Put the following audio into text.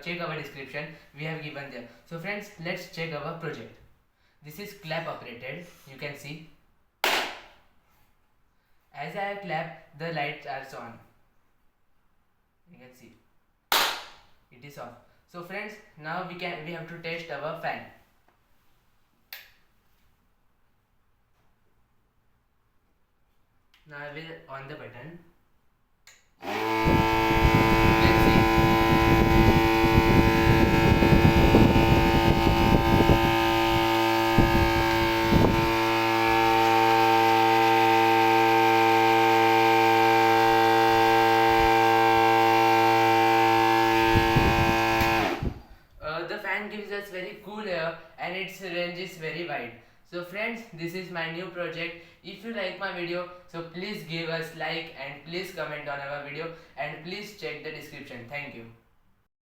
check our description, we have given there. So friends, let's check our project. This is clap operated. You can see as I clap, the lights are on. You can see it is off. So friends, now we have to test our fan. Now I will on the button. Let's see. The fan gives us very cool air and its range is very wide. So friends, this is my new project. If you like my video, so please give us like and please comment on our video and please check the description. Thank you.